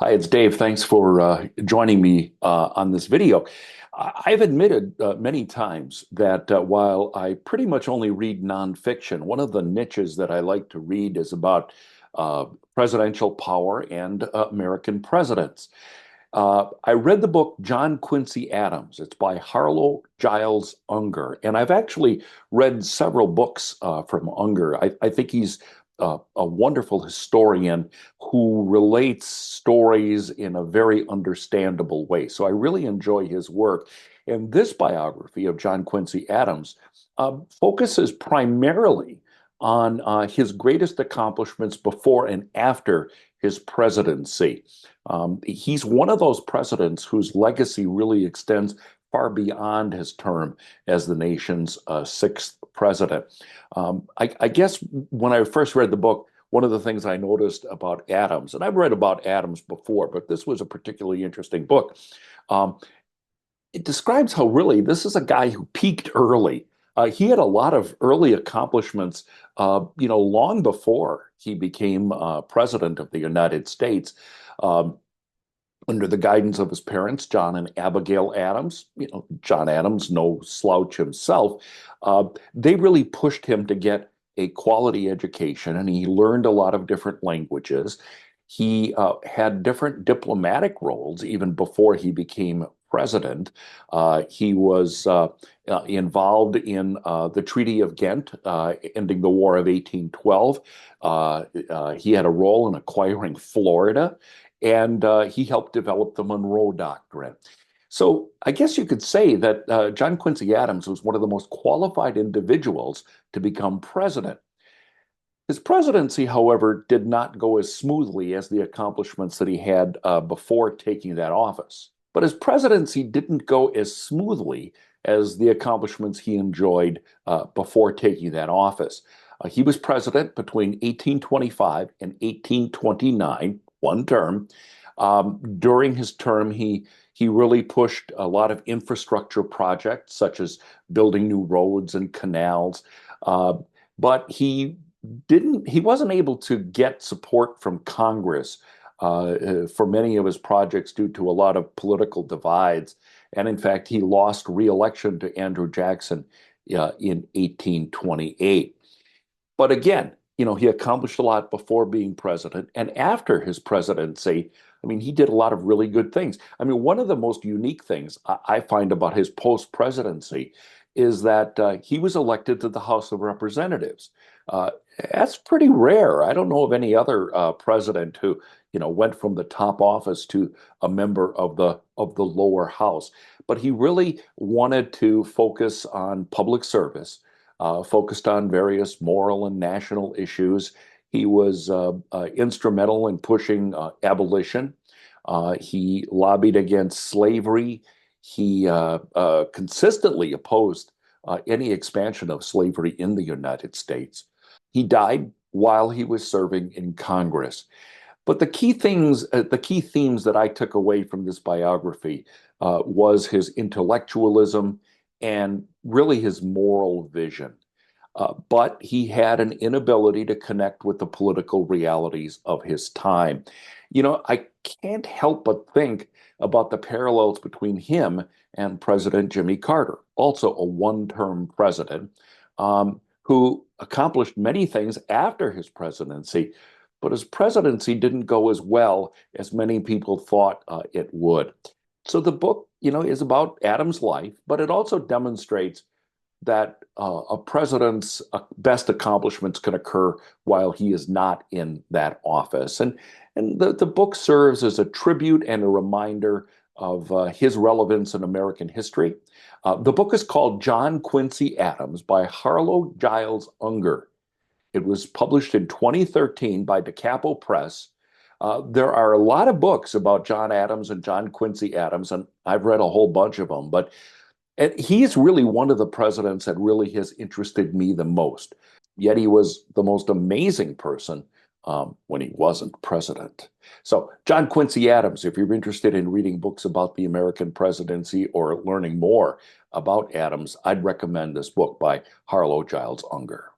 Hi, it's Dave. Thanks for joining me on this video. I've admitted many times that while I pretty much only read nonfiction, one of the niches that I like to read is about uh, presidential power and American presidents. I read the book John Quincy Adams. It's by Harlow Giles Unger, and I've actually read several books from Unger. I think he's a wonderful historian who relates stories in a very understandable way. So I really enjoy his work. And this biography of John Quincy Adams focuses primarily on his greatest accomplishments before and after his presidency. He's one of those presidents whose legacy really extends far beyond his term as the nation's sixth president. I guess when I first read the book, one of the things I noticed about Adams, and I've read about Adams before, but this was a particularly interesting book. Um, it describes how really this is a guy who peaked early. He had a lot of early accomplishments, long before he became president of the United States. Um, Under the guidance of his parents, John and Abigail Adams, John Adams, no slouch himself, they really pushed him to get a quality education, and he learned a lot of different languages. He had different diplomatic roles even before he became president. He was involved in the Treaty of Ghent, ending the War of 1812. He had a role in acquiring Florida, and he helped develop the Monroe Doctrine. So I guess you could say that John Quincy Adams was one of the most qualified individuals to become president. His presidency, however, did not go as smoothly as the accomplishments that he had before taking that office. But his presidency didn't go as smoothly as the accomplishments he enjoyed before taking that office. He was president between 1825 and 1829, one term. During his term, he really pushed a lot of infrastructure projects, such as building new roads and canals. But he wasn't able to get support from Congress for many of his projects due to a lot of political divides. And in fact, he lost re-election to Andrew Jackson in 1828. But again, he accomplished a lot before being president and after his presidency. I mean, he did a lot of really good things. I mean, one of the most unique things I find about his post-presidency is that he was elected to the House of Representatives. Uh, that's pretty rare. I don't know of any other president who, went from the top office to a member of the lower house. But he really wanted to focus on public service, focused on various moral and national issues. He was instrumental in pushing abolition. He lobbied against slavery. He consistently opposed any expansion of slavery in the United States. He died while he was serving in Congress. But the key themes that I took away from this biography was his intellectualism and really his moral vision. But he had an inability to connect with the political realities of his time. I can't help but think about the parallels between him and President Jimmy Carter, also a one-term president, who accomplished many things after his presidency, but his presidency didn't go as well as many people thought it would. So the book, is about Adam's life, but it also demonstrates that a president's best accomplishments can occur while he is not in that office. And the book serves as a tribute and a reminder of his relevance in American history. The book is called John Quincy Adams by Harlow Giles Unger. It was published in 2013 by Capo Press. There are a lot of books about John Adams and John Quincy Adams, and I've read a whole bunch of them, but he's really one of the presidents that really has interested me the most. Yet he was the most amazing person when he wasn't president. So, John Quincy Adams, if you're interested in reading books about the American presidency or learning more about Adams, I'd recommend this book by Harlow Giles Unger.